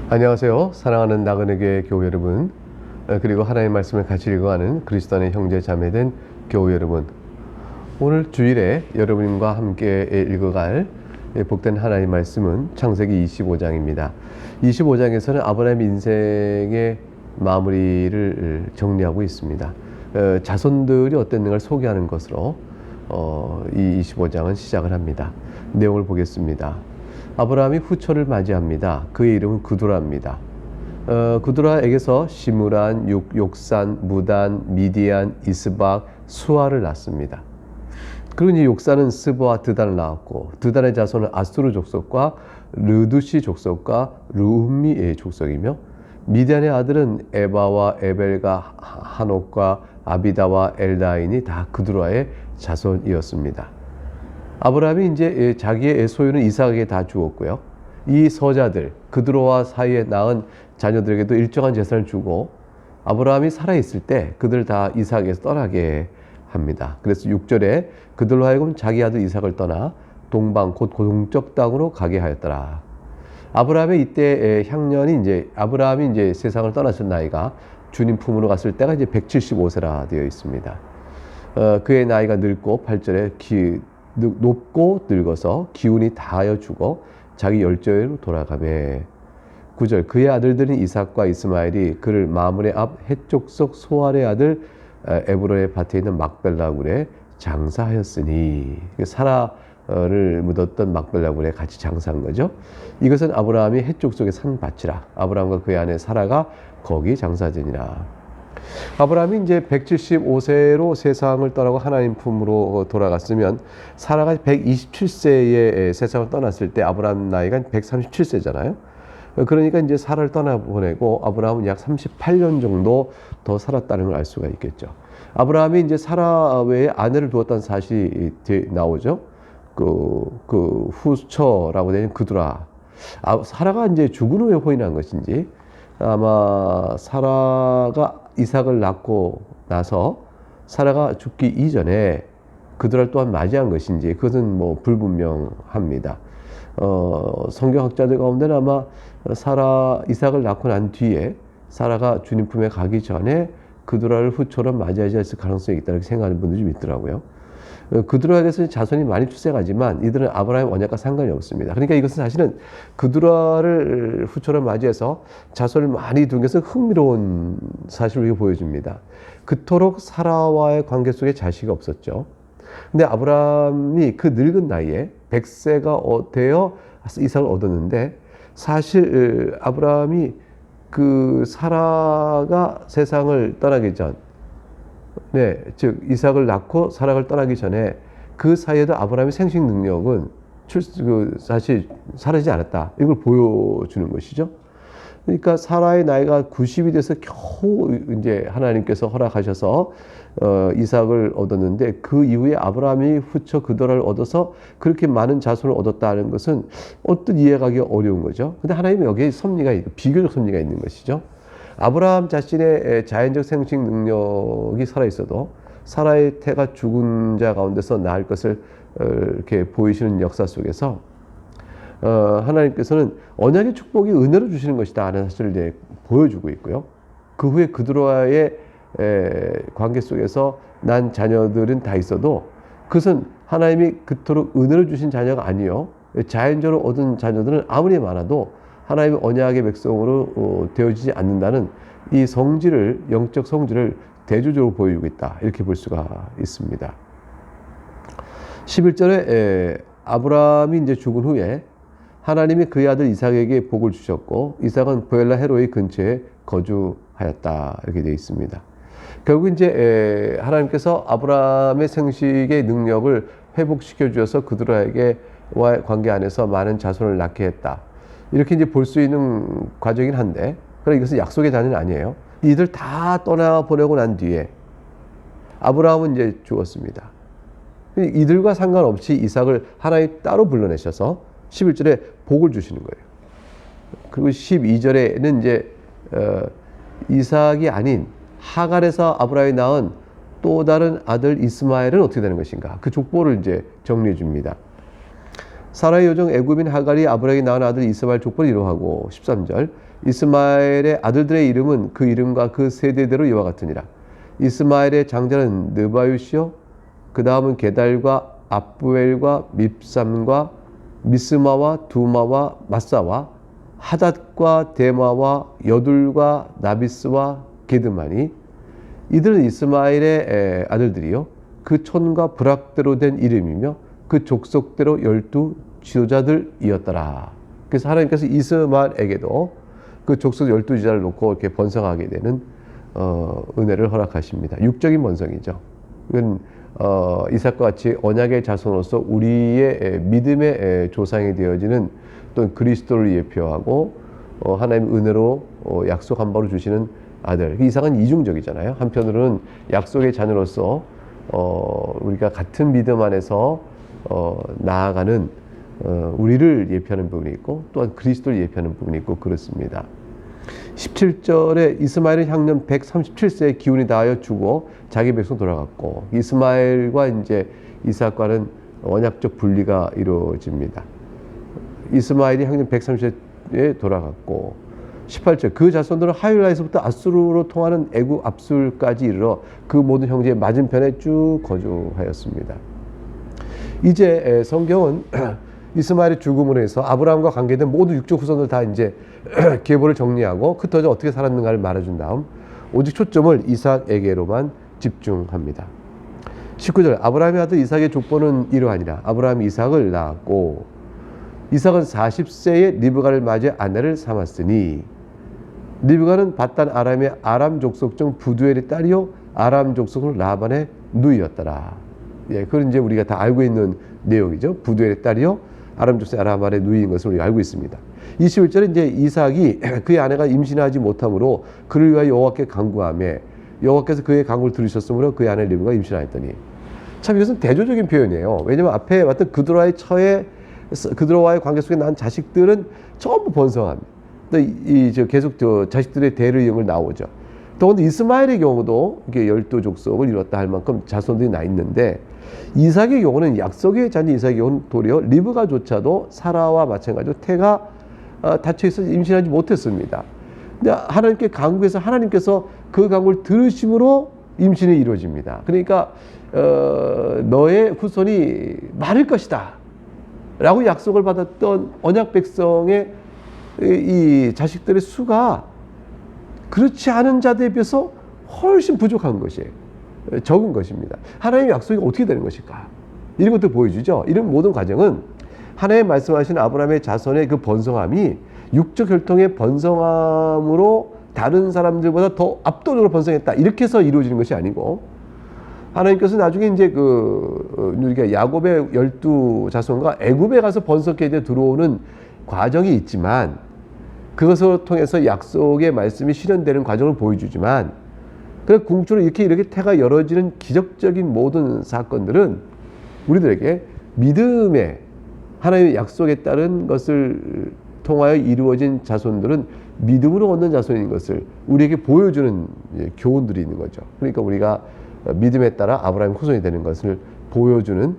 안녕하세요. 사랑하는 나그네교회 교회 여러분, 그리고 하나님의 말씀을 같이 읽어가는 그리스도 안의 형제 자매된 교회 여러분, 오늘 주일에 여러분과 함께 읽어갈 복된 하나님의 말씀은 창세기 25장입니다. 25장에서는 아브라함 인생의 마무리를 정리하고 있습니다. 자손들이 어땠는가를 소개하는 것으로 이 25장은 시작을 합니다. 내용을 보겠습니다. 아브라함이 후처를 맞이합니다. 그의 이름은 그두라입니다. 그두라에게서 시므란, 욕산, 무단, 미디안, 이스박, 수아를 낳습니다. 그리고 이제 욕산은 스바와 드단을 낳았고, 드단의 자손은 아수르 족속과 르두시 족속과 루미의 족속이며, 미디안의 아들은 에바와 에벨과 한옥과 아비다와 엘다인이 다 그두라의 자손이었습니다. 아브라함이 이제 자기의 소유는 이삭에게 다 주었고요. 이 서자들, 그두라와 사이에 낳은 자녀들에게도 일정한 재산을 주고, 아브라함이 살아있을 때 그들 다 이삭에게서 떠나게 합니다. 그래서 6절에 그들로 하여금 자기 아들 이삭을 떠나 동방 곧 동쪽 땅으로 가게 하였더라. 아브라함의 이때 향년이 아브라함이 이제 세상을 떠났을 나이가 주님 품으로 갔을 때가 이제 175세라 되어 있습니다. 그의 나이가 늙고 8절에 높고 늙어서 기운이 다하여 죽어 자기 열조에로 돌아가매. 9절 그의 아들들은 이삭과 이스마엘이 그를 마므레 앞 헷족속 소알의 아들 에브론의 밭에 있는 막벨라굴에 장사하였으니, 사라를 묻었던 막벨라굴에 같이 장사한 거죠. 이것은 아브라함이 헷족속의 산 밭이라. 아브라함과 그의 아내 사라가 거기 장사지니라. 아브라함이 이제 175세로 세상을 떠나고 하나님 품으로 돌아갔으면, 사라가 127세에 세상을 떠났을 때 아브라함 나이가 137세잖아요. 그러니까 이제 사라를 떠나보내고 아브라함은 약 38년 정도 더 살았다는 걸 알 수가 있겠죠. 아브라함이 이제 사라 외에 아내를 두었다는 사실이 나오죠. 그 후처라고 되는 그두라. 사라가 이제 죽은 후에 호인한 것인지, 아마 사라가 이삭을 낳고 나서 사라가 죽기 이전에 그두라를 또한 맞이한 것인지, 그것은 뭐 불분명합니다. 성경학자들 가운데는 아마 이삭을 낳고 난 뒤에 사라가 주님 품에 가기 전에 그두라를 후처로 맞이하지 않을 가능성이 있다고 생각하는 분들이 좀 있더라고요. 그두라에게서 자손이 많이 출생하지만 이들은 아브라함의 언약과 상관이 없습니다. 그러니까 이것은 사실은 그두라를 후처로 맞이해서 자손을 많이 둔 것은 흥미로운 사실을 보여줍니다. 그토록 사라와의 관계 속에 자식이 없었죠. 근데 아브라함이 그 늙은 나이에 100세가 되어 이삭을 얻었는데, 사실 아브라함이 그 사라가 세상을 떠나기 전, 즉 이삭을 낳고 사라를 떠나기 전에 그 사이에도 아브라함의 생식 능력은 사실 사라지지 않았다. 이걸 보여주는 것이죠. 그러니까 사라의 나이가 90이 돼서 겨우 이제 하나님께서 허락하셔서 이삭을 얻었는데, 그 이후에 아브라함이 후처 그두라를 얻어서 그렇게 많은 자손을 얻었다는 것은 어떤 이해하기 어려운 거죠. 근데 하나님은 여기에 비교적 섭리가 있는 것이죠. 아브라함 자신의 자연적 생식 능력이 살아있어도 사라의 태가 죽은 자 가운데서 낳을 것을 이렇게 보이시는 역사 속에서 하나님께서는 언약의 축복이 은혜로 주시는 것이다 하는 사실을 이제 보여주고 있고요. 그 후에 그두라와의 관계 속에서 난 자녀들은 다 있어도 그것은 하나님이 그토록 은혜로 주신 자녀가 아니요, 자연적으로 얻은 자녀들은 아무리 많아도 하나님의 언약의 백성으로 되어지지 않는다는 이 영적 성질을 대조적으로 보여주고 있다, 이렇게 볼 수가 있습니다. 11절에 아브라함이 이제 죽은 후에 하나님이 그의 아들 이삭에게 복을 주셨고, 이삭은 브엘라 헤로의 근처에 거주하였다, 이렇게 되어 있습니다. 결국 이제 하나님께서 아브라함의 생식의 능력을 회복시켜 주셔서 그두라에게와의 관계 안에서 많은 자손을 낳게 했다, 이렇게 이제 볼 수 있는 과정이긴 한데, 그러나 이것은 약속의 자녀는 아니에요. 이들 다 떠나보내고 난 뒤에 아브라함은 이제 죽었습니다. 이들과 상관없이 이삭을 하나님 따로 불러내셔서 11절에 복을 주시는 거예요. 그리고 12절에는 이제 이삭이 아닌 하갈에서 아브라함이 낳은 또 다른 아들 이스마엘은 어떻게 되는 것인가, 그 족보를 이제 정리해 줍니다. 사라의 요정 애굽인 하갈이 아브라함이 낳은 아들 이스마엘 족보를 이루하고 13절 이스마엘의 아들들의 이름은 그 이름과 그 세대대로 이와 같으니라. 이스마엘의 장자는 느바윕이요 그 다음은 게달과 압부엘과 밉삼과 미스마와 두마와 마사와 하닷과 데마와 여둘과 나비스와 게드마니 이들은 이스마엘의 아들들이요 그 촌과 부락대로 된 이름이며 그 족속대로 12 지도자들이었더라. 그래서 하나님께서 이스마엘에게도 그 족속 12지자를 놓고 이렇게 번성하게 되는 은혜를 허락하십니다. 육적인 번성이죠. 이건 이삭과 같이 언약의 자손으로서 우리의 믿음의 조상이 되어지는 또 그리스도를 예표하고 하나님의 은혜로 약속한 바로 주시는 아들. 이삭은 이중적이잖아요. 한편으로는 약속의 자녀로서 우리가 같은 믿음 안에서 나아가는 우리를 예표하는 부분이 있고 또한 그리스도를 예표하는 부분이 있고 그렇습니다. 17절에 이스마엘은 향년 137세에 기운이 다하여 죽어 자기 백성 돌아갔고 이스마엘과 이제 이삭과는 언약적 분리가 이루어집니다. 이스마엘이 향년 130세에 돌아갔고 18절 그 자손들은 하윌라에서부터 아수르로 통하는 애굽 압술까지 이르러 그 모든 형제의 맞은편에 쭉 거주하였습니다. 이제 성경은 이스마엘의 죽음으로 해서 아브라함과 관계된 모든 육적 후손들 다 이제 계보를 정리하고 흩어져 어떻게 살았는가를 말해준 다음 오직 초점을 이삭에게로만 집중합니다. 19절 아브라함의 아들 이삭의 족보는 이러하니라. 아브라함이 이삭을 낳았고 이삭은 40세에 리브가를 맞이해 아내를 삼았으니 리브가는 바단 아람의 아람 족속 중 부두엘의 딸이요 아람 족속은 라반의 누이였더라. 예, 그건 이제 우리가 다 알고 있는 내용이죠. 부두엘의 딸이요 아람 족속 라반의 누이인 것을 우리가 알고 있습니다. 21절에 이제 이삭이 그의 아내가 임신하지 못하므로 그를 위하여 여호와께 간구하며 여호와께서 그의 간구를 들으셨으므로 그의 아내 리브가 임신하였더니 참 이것은 대조적인 표현이에요. 왜냐하면 앞에 봤던 그들와의 관계 속에 난 자식들은 전부 번성합니다. 또 계속 자식들의 대를 이용을 나오죠. 또 근데 이스마엘의 경우도 이게 12족속을 이뤘다 할 만큼 자손들이 나 있는데 이삭의 경우는 약속의 자녀 이삭의 경우는 도리어 리브가조차도 사라와 마찬가지로 태가 닫혀 있어서 임신하지 못했습니다. 근데 하나님께 간구해서 하나님께서 그 간구를 들으심으로 임신이 이루어집니다. 그러니까 너의 후손이 많을 것이다 라고 약속을 받았던 언약 백성의 이 자식들의 수가 그렇지 않은 자들에 비해서 훨씬 부족한 것이에요. 적은 것입니다. 하나님의 약속이 어떻게 되는 것일까? 이런 것들 보여주죠. 이런 모든 과정은 하나님 말씀하신 아브라함의 자손의 그 번성함이 육적 혈통의 번성함으로 다른 사람들보다 더 압도적으로 번성했다. 이렇게 해서 이루어지는 것이 아니고 하나님께서 나중에 이제 우리가 야곱의 12자손과 애굽에 가서 번성케 이제 들어오는 과정이 있지만 그것을 통해서 약속의 말씀이 실현되는 과정을 보여주지만 그래 궁초로 이렇게 태가 열어지는 기적적인 모든 사건들은 우리들에게 믿음의 하나님의 약속에 따른 것을 통하여 이루어진 자손들은 믿음으로 얻는 자손인 것을 우리에게 보여주는 교훈들이 있는 거죠. 그러니까 우리가 믿음에 따라 아브라함의 후손이 되는 것을 보여주는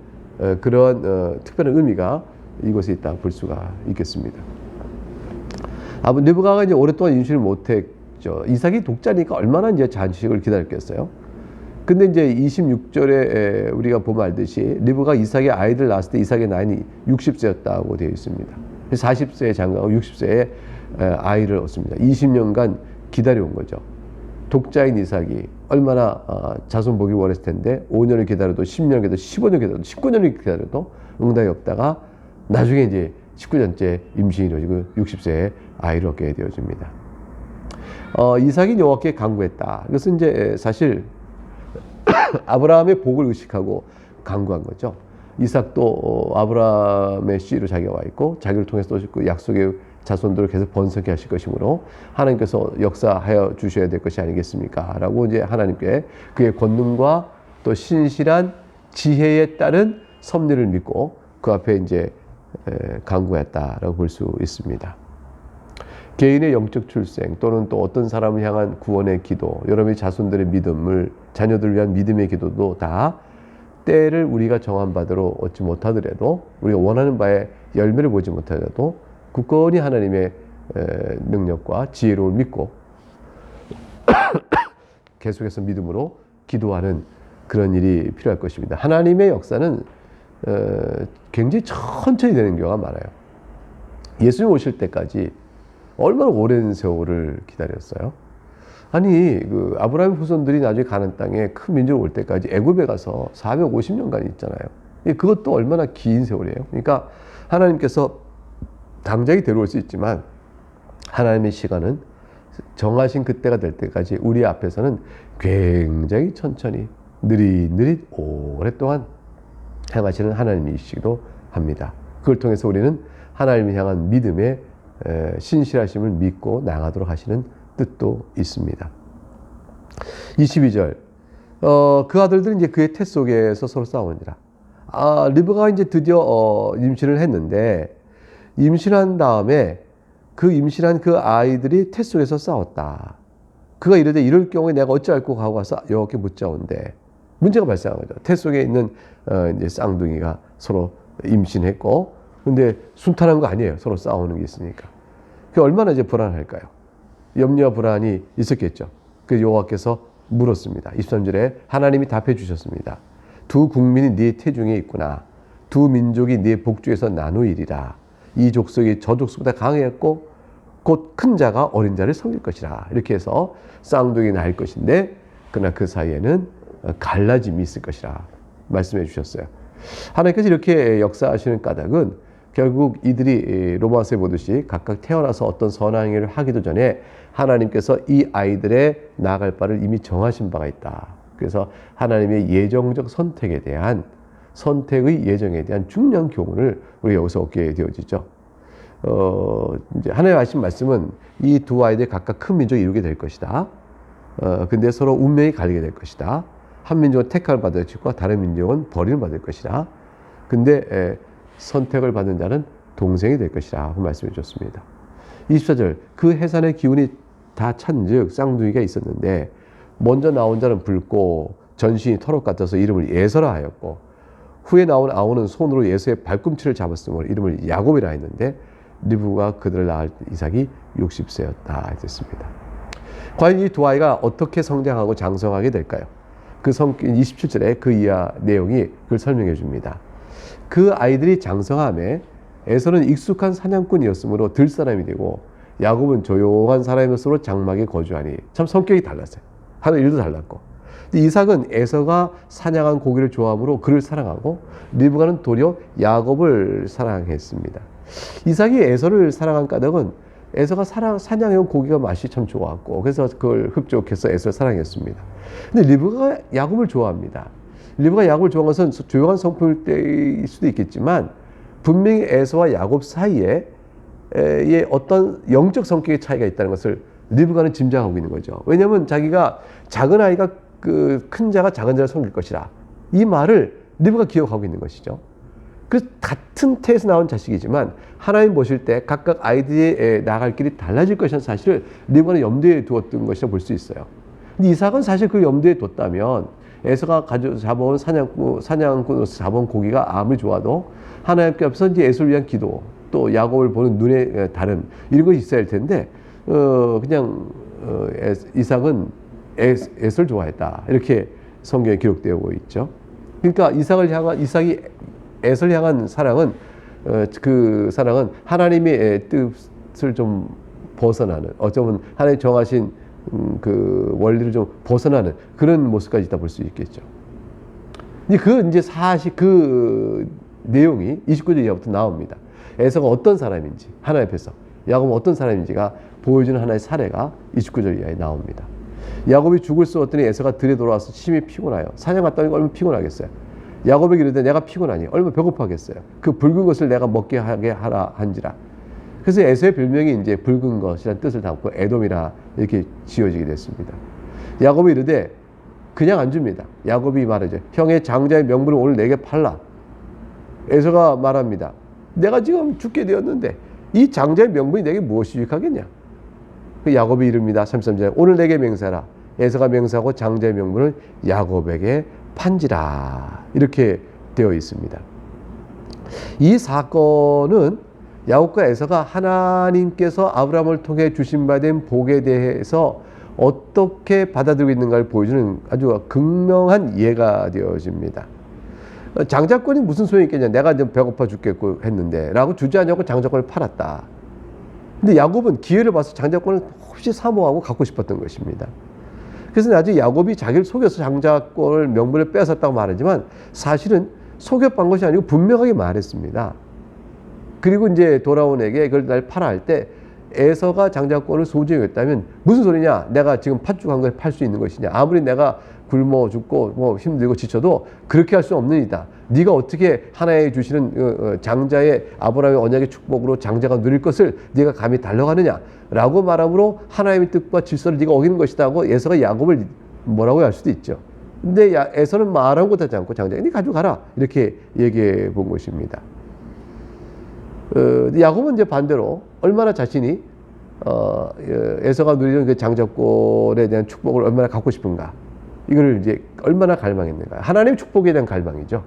그런 특별한 의미가 이곳에 있다 볼 수가 있겠습니다. 리브가가 이제 오랫동안 임신을 못했죠. 이삭이 독자니까 얼마나 이제 자식을 기다렸겠어요. 근데 이제 26절에 우리가 보면 알듯이 리브가 이삭의 아이들 낳았을 때 이삭의 나이는 60세였다고 되어 있습니다. 40세에 장가하고 60세에 아이를 얻습니다. 20년간 기다려온 거죠. 독자인 이삭이 얼마나 자손 보기 원했을 텐데 5년을 기다려도 10년을 기다려도 15년을 기다려도 19년을 기다려도 응답이 없다가 나중에 이제 19년째 임신이 이루어지고 60세에 아이를 얻게 되어집니다. 이삭이 여호와께 간구했다. 이것은 이제 사실 아브라함의 복을 의식하고 간구한 거죠. 이삭도 아브라함의 씨로 자기가 와 있고 자기를 통해서 그 약속의 자손들을 계속 번성케 하실 것이므로 하나님께서 역사하여 주셔야 될 것이 아니겠습니까? 라고 이제 하나님께 그의 권능과 또 신실한 지혜에 따른 섭리를 믿고 그 앞에 이제 간구했다라고 볼 수 있습니다. 개인의 영적 출생 또는 또 어떤 사람을 향한 구원의 기도, 여러분의 자손들의 믿음을 자녀들을 위한 믿음의 기도도 다 때를 우리가 정한 바대로 얻지 못하더라도 우리가 원하는 바에 열매를 보지 못하더라도 굳건히 하나님의 능력과 지혜로움을 믿고 계속해서 믿음으로 기도하는 그런 일이 필요할 것입니다. 하나님의 역사는 굉장히 천천히 되는 경우가 많아요. 예수님 오실 때까지 얼마나 오랜 세월을 기다렸어요. 아니 그 아브라함 후손들이 나중에 가나안 땅에 큰 민족이 올 때까지 애굽에 가서 450년간 있잖아요. 그것도 얼마나 긴 세월이에요. 그러니까 하나님께서 당장이 데려올 수 있지만 하나님의 시간은 정하신 그때가 될 때까지 우리 앞에서는 굉장히 천천히 느릿느릿 오랫동안 행하시는 하나님이시기도 합니다. 그걸 통해서 우리는 하나님을 향한 믿음의 신실하심을 믿고 나아가도록 하시는 뜻도 있습니다. 22절 그 아들들은 이제 그의 태 속에서 서로 싸우니라. 리브가가 이제 드디어 임신을 했는데 임신한 다음에 그 임신한 그 아이들이 태 속에서 싸웠다. 그가 이르되 이럴 경우에 내가 어찌할꼬 하고 가서 여호와께 묻자온대. 문제가 발생한 거죠. 태 속에 있는 이제 쌍둥이가 서로 임신했고, 근데 순탄한 거 아니에요. 서로 싸우는 게 있으니까. 그 얼마나 이제 불안할까요? 염려와 불안이 있었겠죠. 그 여호와께서 물었습니다. 23절에 하나님이 답해 주셨습니다. 두 국민이 네 태중에 있구나. 두 민족이 네 복주에서 나누이리라. 이 족속이 저 족속보다 강했고 곧 큰 자가 어린 자를 섬길 것이라. 이렇게 해서 쌍둥이 낳을 것인데 그러나 그 사이에는 갈라짐이 있을 것이라 말씀해 주셨어요. 하나님께서 이렇게 역사하시는 까닭은 결국 이들이 로마서에 보듯이 각각 태어나서 어떤 선한 일을 하기도 전에 하나님께서 이 아이들의 나아갈 바를 이미 정하신 바가 있다. 그래서 하나님의 예정적 선택에 대한 선택의 예정에 대한 중요한 교훈을 우리 여기서 얻게 되어지죠. 이제 하나님 하신 말씀은 이 두 아이들 각각 큰 민족이 이루게 될 것이다. 근데 서로 운명이 갈리게 될 것이다. 한 민족은 택함을 받을 것이고 다른 민족은 버림을 받을 것이다. 근데 선택을 받는 자는 동생이 될 것이라 말씀해 주셨습니다. 24절 그 해산의 기운이 다 찬즉 쌍둥이가 있었는데 먼저 나온 자는 붉고 전신이 털옷 같아서 이름을 예서라 하였고 후에 나온 아우는 손으로 예서의 발꿈치를 잡았으므로 이름을 야곱이라 했는데 리브가 그들을 낳을 이삭이 60세였다 했습니다. 과연 이 두 아이가 어떻게 성장하고 장성하게 될까요? 그 27절에 그 이하 내용이 그걸 설명해 줍니다. 그 아이들이 장성함에 에서는 익숙한 사냥꾼이었으므로 들 사람이 되고 야곱은 조용한 사람이었으므로 장막에 거주하니 참 성격이 달랐어요. 하는 일도 달랐고. 이삭은 에서가 사냥한 고기를 좋아하므로 그를 사랑하고 리브가는 도리어 야곱을 사랑했습니다. 이삭이 에서를 사랑한 까닭은 에서가 사냥해온 고기가 맛이 참 좋았고 그래서 그걸 흡족해서 에서를 사랑했습니다. 근데 리브가가 야곱을 좋아합니다. 리브가 야곱을 좋아한 것은 조용한 성품일 때일 수도 있겠지만 분명히 에서와 야곱 사이에 어떤 영적 성격의 차이가 있다는 것을 리브가는 짐작하고 있는 거죠. 왜냐하면 자기가 작은 아이가 그 큰 자가 작은 자를 섬길 것이라 이 말을 리브가 기억하고 있는 것이죠. 그래서 같은 태에서 나온 자식이지만 하나님 보실 때 각각 아이들이 나아갈 길이 달라질 것이라는 사실을 리브가는 염두에 두었던 것이라 볼 수 있어요. 근데 이삭은 사실 그 염두에 뒀다면 에서가 잡아온 사냥꾼으로서 잡아온 고기가 아무리 좋아도 하나님께 앞서 이제 에서를 위한 기도 또 야곱을 보는 눈에 다른 이런 것이 있어야 할 텐데 그냥 이삭은 에서를 좋아했다 이렇게 성경에 기록되고 있죠. 그러니까 이삭이 에서를 향한 사랑은 그 사랑은 하나님의 뜻을 좀 벗어나는 어쩌면 하나님 정하신 그 원리를 좀 벗어나는 그런 모습까지 있다 볼 수 있겠죠. 이제 사실 그 내용이 29절 이하부터 나옵니다. 에서가 어떤 사람인지 하나님 앞에서 야곱은 어떤 사람인지가 보여주는 하나의 사례가 29절 이하에 나옵니다. 야곱이 죽을 쏘았더니 에서가 들에 돌아와서 심히 피곤하여 사냥 갔다 오니까 얼마나 피곤하겠어요. 야곱에게 이르되 내가 피곤하니 얼마나 배고파겠어요. 그 붉은 것을 내가 먹게 하게 하라 한지라. 그래서 에서의 별명이 이제 붉은 것이라는 뜻을 담고 에돔이라 이렇게 지어지게 됐습니다. 야곱이 이르되 그냥 안 줍니다. 야곱이 말하죠. 형의 장자의 명분을 오늘 내게 팔라. 에서가 말합니다. 내가 지금 죽게 되었는데 이 장자의 명분이 내게 무엇이 유익하겠냐. 그 야곱이 이릅니다. 33절에 오늘 내게 맹세하라. 에서가 맹세하고 장자의 명분을 야곱에게 판지라. 이렇게 되어 있습니다. 이 사건은 야곱과 에서가 하나님께서 아브라함을 통해 주신 바 된 복에 대해서 어떻게 받아들이고 있는가를 보여주는 아주 극명한 예가 되어집니다. 장자권이 무슨 소용이 있겠냐. 내가 좀 배고파 죽겠고 했는데 라고 주저하냐고 장자권을 팔았다. 근데 야곱은 기회를 봐서 장자권을 혹시 사모하고 갖고 싶었던 것입니다. 그래서 나중에 야곱이 자기를 속여서 장자권을 명분을 뺏었다고 말하지만 사실은 속여간 것이 아니고 분명하게 말했습니다. 그리고 이제 돌아온 에게 그걸 날 팔아 할 때 에서가 장자권을 소중히 여겼다면 무슨 소리냐? 내가 지금 팥죽한 걸 팔 수 있는 것이냐? 아무리 내가 굶어 죽고 뭐 힘들고 지쳐도 그렇게 할 수 없느니라. 네가 어떻게 하나님이 주시는 장자의 아브라함의 언약의 축복으로 장자가 누릴 것을 네가 감히 달려가느냐? 라고 말함으로 하나님의 뜻과 질서를 네가 어기는 것이다 하고 에서가 야곱을 뭐라고 할 수도 있죠. 근데 에서는 말하고 하지 않고 장자가 네 가져가라 이렇게 얘기해 본 것입니다. 야곱은 이제 반대로 얼마나 자신이 에서가 누리는 그 장자권에 대한 축복을 얼마나 갖고 싶은가, 이거를 이제 얼마나 갈망했는가. 하나님의 축복에 대한 갈망이죠.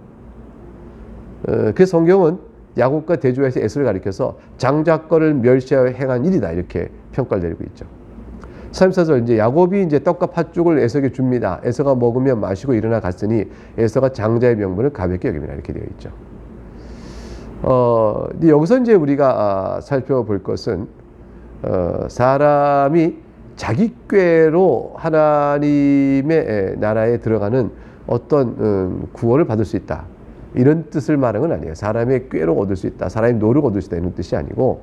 그 성경은 야곱과 대조해서 에서를 가리켜서 장자권을 멸시하여 행한 일이다 이렇게 평가를 내리고 있죠. 34절 이제 야곱이 이제 떡과 팥죽을 에서에게 줍니다. 에서가 먹으며 마시고 일어나 갔으니 에서가 장자의 명분을 가볍게 여깁니다 이렇게 되어 있죠. 여기서 이제 우리가 살펴볼 것은 사람이 자기 꾀로 하나님의 나라에 들어가는 어떤 구원을 받을 수 있다 이런 뜻을 말하는 건 아니에요. 사람의 꾀로 얻을 수 있다, 사람의 노력 얻을 수 있다 이런 뜻이 아니고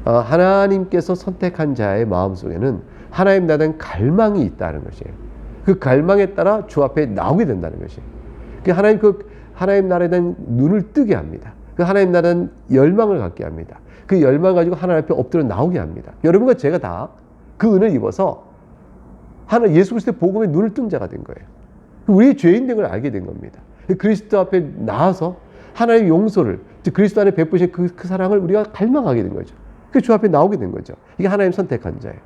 하나님께서 선택한 자의 마음속에는 하나님 나라에 대한 갈망이 있다는 것이에요. 그 갈망에 따라 주 앞에 나오게 된다는 것이에요. 하나님 나라에 대한 눈을 뜨게 합니다. 그 하나님 나라는 열망을 갖게 합니다. 그 열망을 가지고 하나님 앞에 엎드려 나오게 합니다. 여러분과 제가 다 그 은혜를 입어서 예수 그리스도의 복음에 눈을 뜬 자가 된 거예요. 우리의 죄인 된 걸 알게 된 겁니다. 그리스도 앞에 나와서 하나님의 용서를, 즉 그리스도 안에 베푸신 그 사랑을 우리가 갈망하게 된 거죠. 그 주 앞에 나오게 된 거죠. 이게 하나님 선택한 자예요.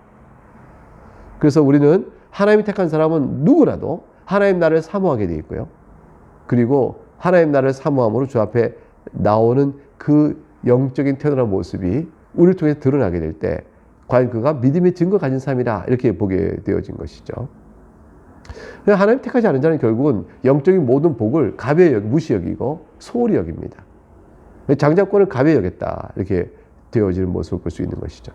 그래서 우리는 하나님이 택한 사람은 누구라도 하나님 나라를 사모하게 돼 있고요. 그리고 하나님 나라를 사모함으로 주 앞에 나오는 그 영적인 태어난 모습이 우리를 통해 드러나게 될 때 과연 그가 믿음의 증거 가진 사람이라 이렇게 보게 되어진 것이죠. 하나님 택하지 않은 자는 결국은 영적인 모든 복을 가벼이 무시 여기고 소홀히 여깁니다. 장자권을 가벼이 여겼다 이렇게 되어지는 모습을 볼 수 있는 것이죠.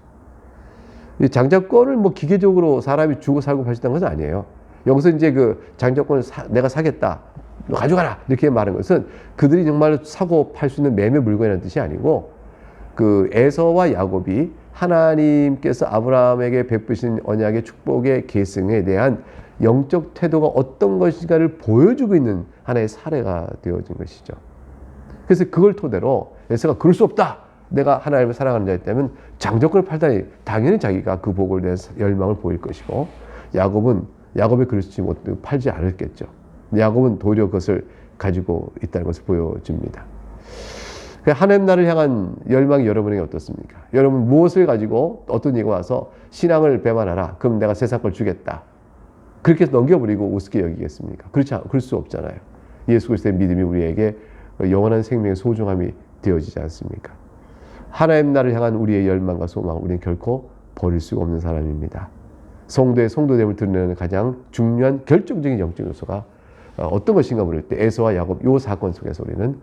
장자권을 뭐 기계적으로 사람이 주고 살고 파시던 것은 아니에요. 여기서 이제 그 장자권을 내가 사겠다, 너 가져가라 이렇게 말한 것은 그들이 정말 사고 팔 수 있는 매매 물건이라는 뜻이 아니고 그 에서와 야곱이 하나님께서 아브라함에게 베푸신 언약의 축복의 계승에 대한 영적 태도가 어떤 것인가를 보여주고 있는 하나의 사례가 되어진 것이죠. 그래서 그걸 토대로 에서가 그럴 수 없다, 내가 하나님을 사랑하는 자였다면 장자권을 팔다니 당연히 자기가 그 복을 대한 열망을 보일 것이고, 야곱이 그렇지 못해 팔지 않았겠죠. 야곱은 도리어 그것을 가지고 있다는 것을 보여줍니다. 하나님 나라를 향한 열망이 여러분에게 어떻습니까? 여러분 무엇을 가지고 어떤 이가 와서 신앙을 배반하라, 그럼 내가 세상 걸 주겠다, 그렇게 넘겨버리고 우습게 여기겠습니까? 그럴 수 없잖아요. 예수 그리스도의 믿음이 우리에게 영원한 생명의 소중함이 되어지지 않습니까? 하나님 나라를 향한 우리의 열망과 소망, 우리는 결코 버릴 수가 없는 사람입니다. 성도의 성도됨을 드러내는 가장 중요한 결정적인 영적 요소가 어떤 것인가 모를 때 에서와 야곱 이 사건 속에서 우리는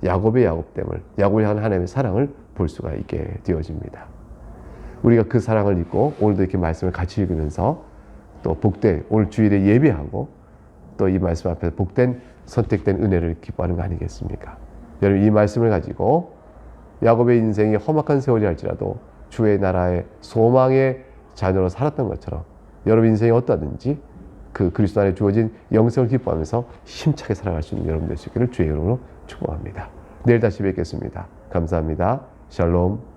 야곱의 야곱됨을, 야곱을 향한 하나님의 사랑을 볼 수가 있게 되어집니다. 우리가 그 사랑을 잊고 오늘도 이렇게 말씀을 같이 읽으면서 또 복된 오늘 주일에 예배하고 또 이 말씀 앞에서 복된 선택된 은혜를 기뻐하는 거 아니겠습니까? 여러분 이 말씀을 가지고 야곱의 인생이 험악한 세월이 할지라도 주의 나라의 소망의 자녀로 살았던 것처럼 여러분 인생이 어떠하든지 그 그리스도 안에 주어진 영생을 기뻐하면서 힘차게 살아갈 수 있는 여러분 될 수 있기를 주의 이름으로 축복합니다. 내일 다시 뵙겠습니다. 감사합니다. 샬롬.